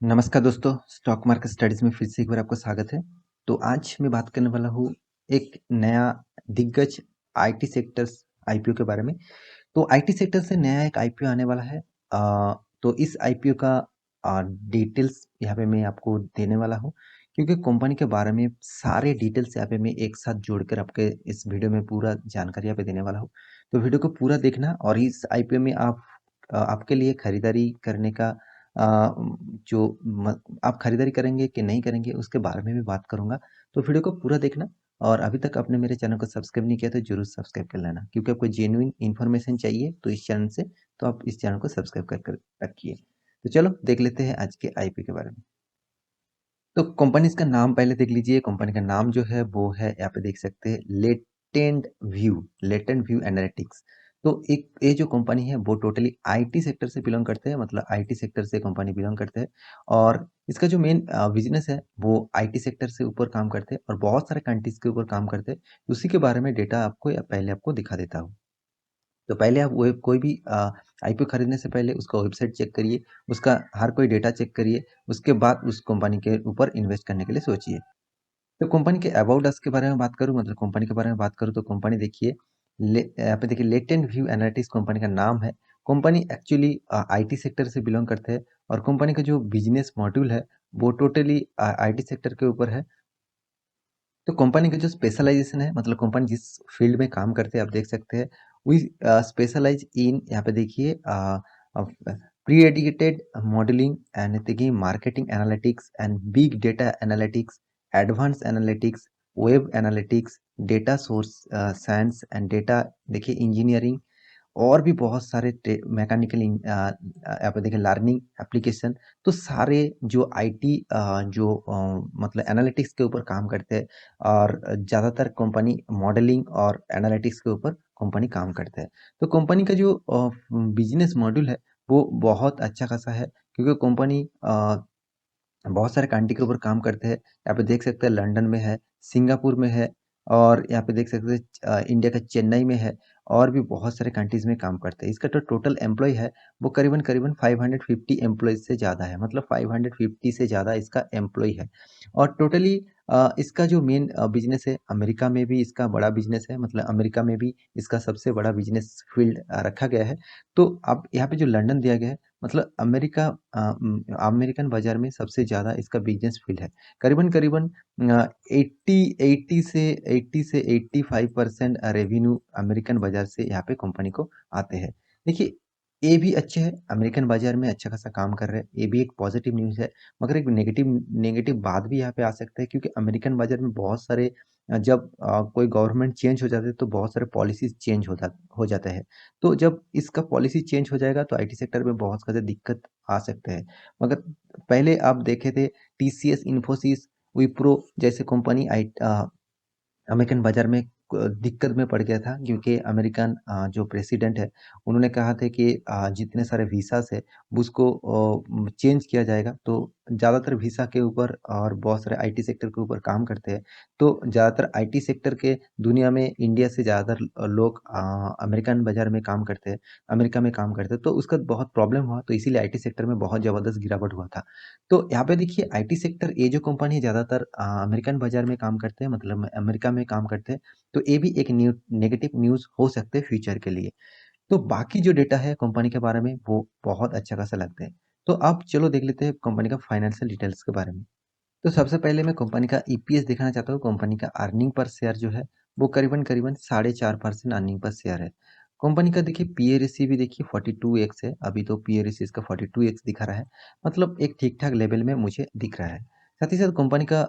नमस्कार दोस्तों, stock market studies में फिर से एक बार आपका स्वागत है। तो आज मैं बात करने वाला हूँ एक नया दिग्गज आईटी सेक्टर्स आईपीओ के बारे में। तो आईटी सेक्टर से नया एक आईपीओ आने वाला है। तो इस आईपीओ का डिटेल्स यहाँ पे मैं आपको देने वाला हूँ, क्योंकि कंपनी के बारे में सारे डिटेल्स यहाँ पे मैं एक साथ जोड़कर आपके इस वीडियो में पूरा जानकारी यहाँ पे देने वाला हूँ। तो वीडियो को पूरा देखना और इस आईपीओ में आपके लिए खरीदारी करने का जो आप खरीदारी करेंगे कि नहीं करेंगे उसके बारे में भी बात करूंगा। तो वीडियो को पूरा देखना और अभी तक आपने मेरे चैनल को सब्सक्राइब नहीं किया तो जरूर सब्सक्राइब कर लेना, क्योंकि आपको जेन्युइन इन्फॉर्मेशन चाहिए तो इस चैनल से, तो आप इस चैनल को सब्सक्राइब कर रखिए। तो चलो देख लेते हैं आज के आईपी के बारे में। तो कंपनी का नाम पहले देख लीजिए। कंपनी का नाम जो है वो है, यहाँ पे देख सकते हैं, लेटेंट व्यू एनालिटिक्स। तो एक ये जो कंपनी है वो टोटली आईटी सेक्टर से बिलोंग करते हैं, मतलब आईटी सेक्टर से कंपनी बिलोंग करते हैं। और इसका जो मेन बिजनेस है वो आईटी सेक्टर से ऊपर काम करते हैं और बहुत सारे कंट्रीज के ऊपर काम करते हैं। उसी के बारे में डेटा आपको या पहले आपको दिखा देता हूँ। तो पहले आप वेब कोई भी आईपीओ खरीदने से पहले उसका वेबसाइट चेक करिए, उसका हर कोई डेटा चेक करिए, उसके बाद उस कंपनी के ऊपर इन्वेस्ट करने के लिए सोचिए। तो कंपनी के अबाउट अस के बारे में बात करूँ, मतलब कंपनी के बारे में बात करूँ, तो कंपनी देखिए, यहाँ पे देखिए लेटेंट व्यू एनालिटिक्स कंपनी का नाम है। कंपनी एक्चुअली आईटी सेक्टर से बिलोंग करते हैं और कंपनी का जो बिजनेस मॉड्यूल है वो टोटली आईटी सेक्टर के ऊपर है। तो कंपनी का जो स्पेशलाइजेशन है, मतलब कंपनी जिस फील्ड में काम करते हैं, आप देख सकते हैं, वी स्पेशलाइज इन, यहाँ पे देखिए, प्री एडिकेटेड मॉडलिंग एंड देखिए marketing analytics and big data analytics, advance analytics, web analytics, data source science and data देखिए इंजीनियरिंग, और भी बहुत सारे मैकेनिकल यहाँ पे देखिए लर्निंग एप्लीकेशन। तो सारे जो आईटी जो मतलब एनालिटिक्स के ऊपर काम करते हैं, और ज़्यादातर कंपनी मॉडलिंग और एनालिटिक्स के ऊपर कंपनी काम करते हैं। तो कंपनी का जो बिजनेस मॉड्यूल है वो बहुत अच्छा खासा है, क्योंकि कंपनी बहुत सारे कंट्री के ऊपर काम करते हैं। यहाँ पे देख सकते हैं लंदन में है, सिंगापुर में है, और यहाँ पे देख सकते हैं इंडिया का चेन्नई में है, और भी बहुत सारे कंट्रीज में काम करते हैं। इसका जो टोटल एम्प्लॉय है वो करीबन करीबन 550 एम्प्लॉयज से ज़्यादा है, मतलब 550 से ज़्यादा इसका एम्प्लॉय है। और टोटली इसका जो मेन बिजनेस है, अमेरिका में भी इसका बड़ा बिजनेस है, मतलब अमेरिका में भी इसका सबसे बड़ा बिजनेस फील्ड रखा गया है। तो अब यहाँ पे जो लंदन दिया गया है, मतलब अमेरिकन बाजार में सबसे ज़्यादा इसका बिजनेस फील्ड है। करीबन करीबन 80 से 85% रेवेन्यू अमेरिकन बाजार से यहाँ पे कंपनी को आते हैं। देखिए, ये भी अच्छे है, अमेरिकन बाजार में अच्छा खासा काम कर रहे हैं, ये भी एक पॉजिटिव न्यूज़ है। मगर एक नेगेटिव नेगेटिव बात भी यहाँ पे आ सकता है, क्योंकि अमेरिकन बाजार में बहुत सारे जब कोई गवर्नमेंट चेंज हो जाती है तो बहुत सारे पॉलिसीज चेंज हो जाते हैं। तो जब इसका पॉलिसी चेंज हो जाएगा तो आईटी सेक्टर में बहुत ज़्यादा दिक्कत आ सकते हैं। मगर पहले आप देखे थे, टीसीएस, इन्फोसिस, विप्रो जैसे कंपनी अमेरिकन बाजार में दिक्कत में पड़ गया था, क्योंकि अमेरिकन जो प्रेसिडेंट है उन्होंने कहा था कि जितने सारे वीसास है उसको चेंज किया जाएगा। तो ज़्यादातर वीसा के ऊपर और बहुत सारे आईटी सेक्टर के ऊपर काम करते हैं। तो ज़्यादातर आईटी सेक्टर के दुनिया में इंडिया से ज़्यादातर लोग अमेरिकन बाजार में काम करते हैं, अमेरिका में काम करते हैं। तो उसका बहुत प्रॉब्लम हुआ, तो इसीलिए आईटी सेक्टर में बहुत ज़बरदस्त गिरावट हुआ था। तो यहाँ पे देखिए, आईटी सेक्टर ये जो कंपनी है ज़्यादातर अमेरिकन बाजार में काम करते हैं, मतलब अमेरिका में काम करते हैं। तो ये भी एक नेगेटिव न्यूज़ हो सकते हैं फ्यूचर के लिए। तो बाकी जो डेटा है कंपनी के बारे में वो बहुत अच्छा खासा लगता है। तो अब चलो देख लेते हैं कंपनी का फाइनेंशियल डिटेल्स के बारे में। तो सबसे पहले मैं कंपनी का ईपीएस दिखाना चाहता हूँ। कंपनी का अर्निंग पर शेयर जो है वो करीबन करीबन 4.5% अर्निंग पर शेयर है। कंपनी का देखिए पीए रेशियो भी देखिए 42x है। अभी तो पीए रेशियो इसका 42x दिखा रहा है, मतलब एक ठीक ठाक लेवल में मुझे दिख रहा है। साथ ही साथ कंपनी का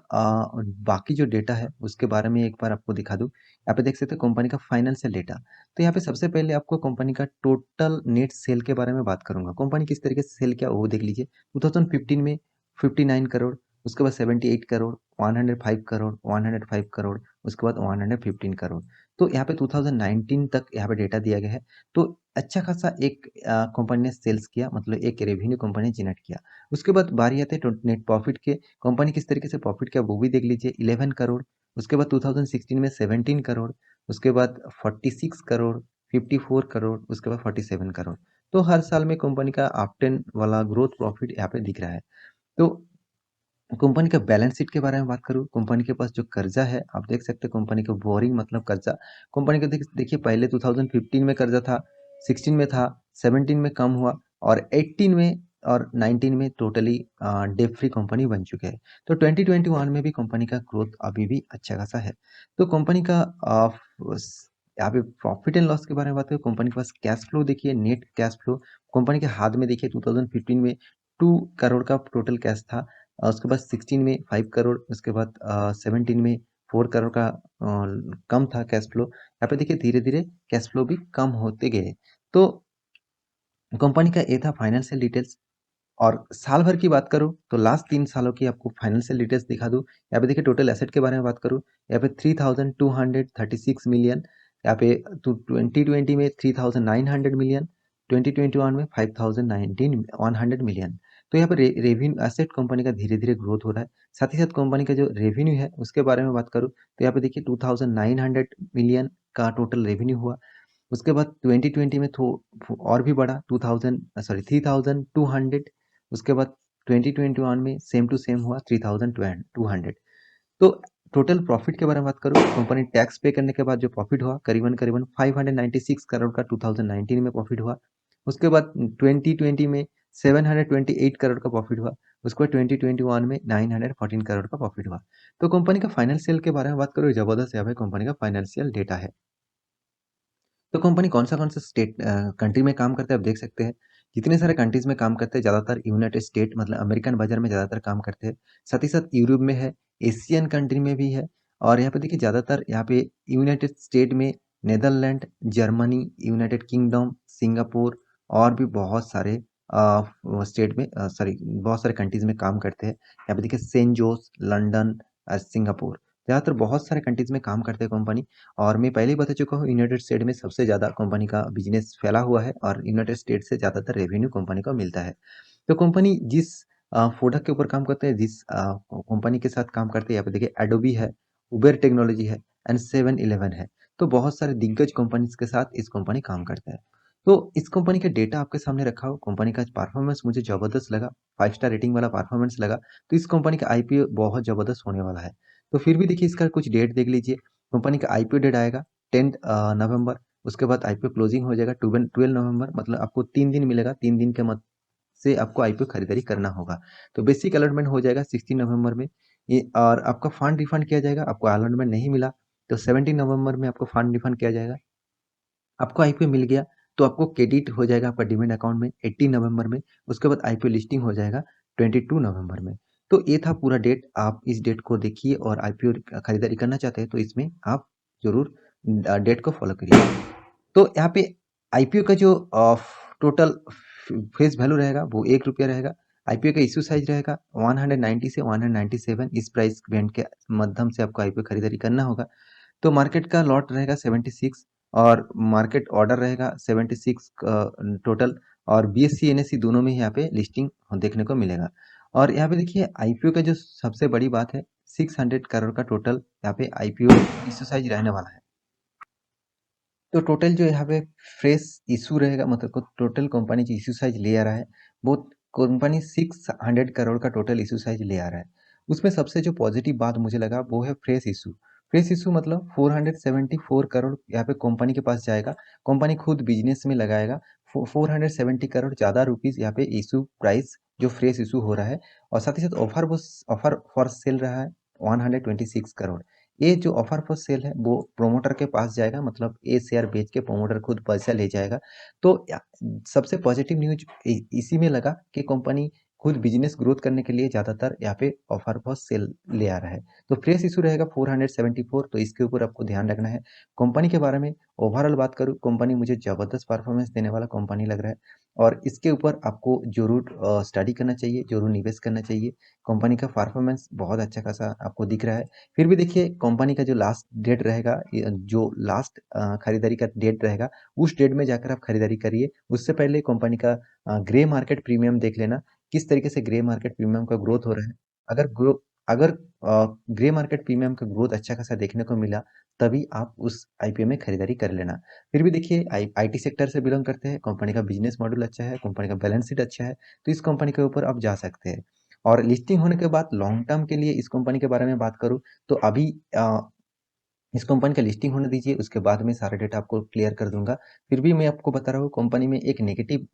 बाकी जो डेटा है उसके बारे में एक बार आपको दिखा दूं। यहाँ पे देख सकते हैं कंपनी का फाइनेंशियल डेटा। तो यहाँ पे सबसे पहले आपको कंपनी का टोटल नेट सेल के बारे में बात करूंगा। कंपनी किस तरीके से सेल किया वो देख लीजिए। 2015 में 59 करोड़, उसके बाद 78 करोड़, 105 करोड़, 105 करोड़, उसके बाद 115 करोड़। तो यहाँ पे 2019 तक यहाँ पे डेटा दिया गया है। तो अच्छा खासा एक कंपनी ने सेल्स किया, मतलब एक रेवेन्यू कंपनी ने जनरेट किया। उसके बाद बारी आते हैं नेट प्रॉफिट के। कंपनी किस तरीके से प्रॉफिट किया वो भी देख लीजिए। 11 करोड़, उसके बाद 2016 में 17 करोड़, उसके बाद 46 करोड़, 54 करोड़, उसके बाद 47 करोड़। तो हर साल में कंपनी का अप टेन वाला ग्रोथ प्रॉफिट यहाँ पे दिख रहा है। तो कंपनी का बैलेंस शीट के बारे में बात करूँ, कंपनी के पास जो कर्जा है, आप देख सकते हैं कंपनी का बोरिंग मतलब कर्जा। कंपनी का देखिए पहले 2015 में कर्जा था, 16 में था, 17 में कम हुआ और 18 में और 19 में टोटली डेट फ्री कंपनी बन चुके हैं। तो 2021 में भी कंपनी का ग्रोथ अभी भी अच्छा खासा है। तो कंपनी का यहाँ पे प्रॉफिट एंड लॉस के बारे में बात करें, कंपनी के पास कैश फ्लो देखिए, नेट कैश फ्लो कंपनी के हाथ में देखिए 2015 में 2 करोड़ का टोटल कैश था। उसके बाद 16 में 5 करोड़, उसके बाद 17 में 4 करोड़ का कम था कैश फ्लो। यहाँ पे देखिए धीरे-धीरे कैश फ्लो भी कम होते गए। तो कंपनी का ये था फाइनेंशियल डिटेल्स। और साल भर की बात करूँ तो लास्ट 3 सालों की आपको फाइनेंशियल डिटेल्स दिखा दूँ। यहाँ पे देखिए टोटल एसेट के बारे में बात करूँ, यहाँ पे 3236 मिलियन, यहाँ पे 2020 में 3900 मिलियन, 2021 में 5100 मिलियन। तो यहाँ पे रेवेन्यू एसेट कंपनी का धीरे-धीरे ग्रोथ हो रहा है। साथ ही साथ कंपनी का जो रेवेन्यू है उसके बारे में बात करूँ तो यहाँ पे देखिए 2900 मिलियन का टोटल रेवेन्यू हुआ। उसके बाद 2020 में और भी बढ़ा 3200। उसके बाद 2021 में सेम टू सेम हुआ 3200। तो टोटल प्रॉफिट के बारे में बात करूँ, कंपनी टैक्स पे करने के बाद जो प्रॉफिट हुआ करीबन करीबन 596 करोड़ का 2019 में प्रॉफिट हुआ। उसके बाद 2020 में 728 करोड़ का प्रॉफिट हुआ। उसके बाद 2021 में 914 करोड़ का प्रॉफिट हुआ। तो कंपनी का फाइनेंशियल के बारे में बात करूँ, जबरदस्त यहाँ पे कंपनी का फाइनेंशियल डेटा है। तो कंपनी कौन सा स्टेट कंट्री में काम करते हैं आप देख सकते हैं। जितने सारे कंट्रीज में काम करते हैं, ज़्यादातर यूनाइटेड स्टेट मतलब अमेरिकन बाजार में ज़्यादातर काम करते हैं। साथ ही साथ यूरोप में है, एशियन कंट्री में भी है। और यहाँ पे देखिए ज़्यादातर यहाँ पे यूनाइटेड स्टेट में Netherland, Germany, United Kingdom, Singapore और भी बहुत सारे स्टेट में सॉरी बहुत सारे कंट्रीज में काम करते हैं। यहाँ पे देखिए सेंट जोस, लंदन, सिंगापुर, ज़्यादातर बहुत सारे कंट्रीज में काम करते हैं कंपनी। और मैं पहले ही बता चुका हूँ यूनाइटेड स्टेट में सबसे ज़्यादा कंपनी का बिजनेस फैला हुआ है और यूनाइटेड स्टेट से ज़्यादातर रेवेन्यू कंपनी को मिलता है। तो कंपनी जिस प्रोडक्ट के ऊपर काम करते हैं, जिस कंपनी के साथ काम करते हैं, यहाँ पे देखिए एडोबी है, उबेर टेक्नोलॉजी है एंड 7-Eleven है। तो बहुत सारे दिग्गज कंपनीज के साथ इस कंपनी काम करता है। तो इस कंपनी का डेटा आपके सामने रखा हो, कंपनी का परफॉर्मेंस मुझे ज़बरदस्त लगा, 5 स्टार रेटिंग वाला परफॉर्मेंस लगा। तो इस कंपनी का आईपीओ बहुत ज़बरदस्त होने वाला है। तो फिर भी देखिए इसका कुछ डेट देख लीजिए। कंपनी का आईपीओ डेट आएगा 10 नवंबर। उसके बाद आईपीओ क्लोजिंग हो जाएगा 12 नवंबर, मतलब आपको 3 दिन मिलेगा। 3 दिन के मत से आपको आईपीओ खरीदारी करना होगा। तो बेसिक अलॉटमेंट हो जाएगा 16 नवंबर में। ये और आपका फंड रिफंड किया जाएगा। आपको अलॉटमेंट नहीं मिला तो 17 नवंबर में आपको फंड रिफंड किया जाएगा। आपको आईपीओ मिल गया तो आपको क्रेडिट हो जाएगा आपका डीमैट अकाउंट में 18 नवंबर में। उसके बाद आईपीओ लिस्टिंग हो जाएगा 22 नवंबर में। तो ये था पूरा डेट। आप इस डेट को देखिए और आईपीओ खरीदारी करना चाहते हैं तो इसमें आप जरूर डेट को फॉलो करिए। तो यहाँ पे आईपीओ का जो टोटल फेस वैल्यू रहेगा वो ₹1 रहेगा। आईपीओ का इश्यू साइज रहेगा 190 से 197। इस प्राइस बैंड के माध्यम से आपको आईपीओ खरीदारी करना होगा। तो मार्केट का लॉट रहेगा 76 और मार्केट ऑर्डर रहेगा 76 टोटल। और बीएससी एनएससी दोनों में यहाँ पे लिस्टिंग देखने को मिलेगा। और यहाँ पे देखिए आईपीओ का जो सबसे बड़ी बात है, 600 करोड़ का टोटल यहाँ पे आईपीओ इश्यू साइज रहने वाला है। तो टोटल जो यहाँ पे फ्रेश इशू रहेगा, मतलब टोटल कंपनी जो इशू साइज ले आ रहा है वो कंपनी 600 करोड़ का टोटल इशू साइज ले आ रहा है। उसमें सबसे जो पॉजिटिव बात मुझे लगा वो है फ्रेश इशू। फ्रेश इशू मतलब 474 करोड़ यहाँ पे कंपनी के पास जाएगा। कंपनी खुद बिजनेस में लगाएगा। 470 करोड़ ज़्यादा रुपीज़ यहाँ पे इशू प्राइस जो फ्रेश इशू हो रहा है। और साथ ही साथ ऑफर फॉर सेल रहा है 126 करोड़। ये जो ऑफर फॉर सेल है वो प्रोमोटर के पास जाएगा, मतलब ये शेयर बेच के प्रोमोटर खुद पैसा ले जाएगा। तो सबसे पॉजिटिव न्यूज इसी में लगा कि कंपनी खुद बिजनेस ग्रोथ करने के लिए ज़्यादातर यहाँ पे ऑफर फॉर सेल ले आ रहा है। तो फ्रेश इशू रहेगा 474, तो इसके ऊपर आपको ध्यान रखना है। कंपनी के बारे में ओवरऑल बात करूँ, कंपनी मुझे ज़बरदस्त परफॉर्मेंस देने वाला कंपनी लग रहा है और इसके ऊपर आपको जरूर स्टडी करना चाहिए, जरूर निवेश करना चाहिए। कंपनी का परफॉर्मेंस बहुत अच्छा खासा आपको दिख रहा है। फिर भी देखिए कंपनी का जो लास्ट डेट रहेगा, जो लास्ट खरीदारी का डेट रहेगा, उस डेट में जाकर आप खरीदारी करिए। उससे पहले कंपनी का ग्रे मार्केट प्रीमियम देख लेना, किस तरीके से ग्रे मार्केट प्रीमियम का ग्रोथ हो रहा है। अगर ग्रे मार्केट प्रीमियम का ग्रोथ अच्छा खासा देखने को मिला तभी आप उस आईपीओ में खरीदारी कर लेना। फिर भी देखिए आईटी सेक्टर से बिलोंग करते हैं, कंपनी का बिजनेस मॉडल अच्छा है, कंपनी का बैलेंस शीट अच्छा है, तो इस कंपनी के ऊपर आप जा सकते हैं। और लिस्टिंग होने के बाद लॉन्ग टर्म के लिए इस कंपनी के बारे में बात करूँ तो अभी इस कंपनी का लिस्टिंग होने दीजिए, उसके बाद मैं सारा डेटा आपको क्लियर कर दूँगा। फिर भी मैं आपको बता रहा हूँ कंपनी में एक नेगेटिव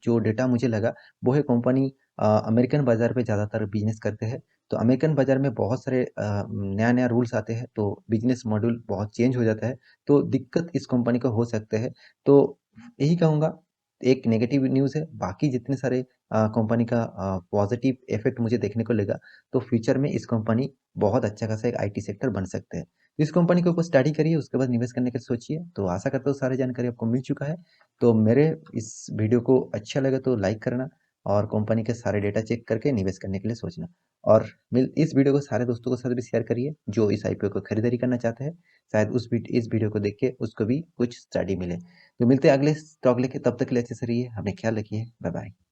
जो डेटा मुझे लगा वो है कंपनी अमेरिकन बाज़ार पे ज़्यादातर बिज़नेस करते हैं। तो अमेरिकन बाज़ार में बहुत सारे नया-नया रूल्स आते हैं तो बिज़नेस मॉड्यूल बहुत चेंज हो जाता है, तो दिक्कत इस कंपनी को हो सकते हैं। तो यही कहूँगा एक नेगेटिव न्यूज़ है, बाकी जितने सारे कंपनी का पॉज़िटिव इफ़ेक्ट मुझे देखने को लगा, तो फ्यूचर में इस कंपनी बहुत अच्छा खासा एक आईटी सेक्टर बन सकते हैं। इस कंपनी के ऊपर स्टडी करिए, उसके बाद निवेश करने की सोचिए। तो आशा करता हूँ सारी जानकारी आपको मिल चुका है। तो मेरे इस वीडियो को अच्छा लगे तो लाइक करना और कंपनी के सारे डेटा चेक करके निवेश करने के लिए सोचना। और मिल इस वीडियो को सारे दोस्तों के साथ भी शेयर करिए जो इस आईपीओ को खरीदारी करना चाहते हैं। शायद इस वीडियो को देख के उसको भी कुछ स्टडी मिले। तो मिलते हैं अगले स्टॉक लेके, तब तक के लिए अच्छे से रहिए, अपना ख्याल रखिए। Bye bye.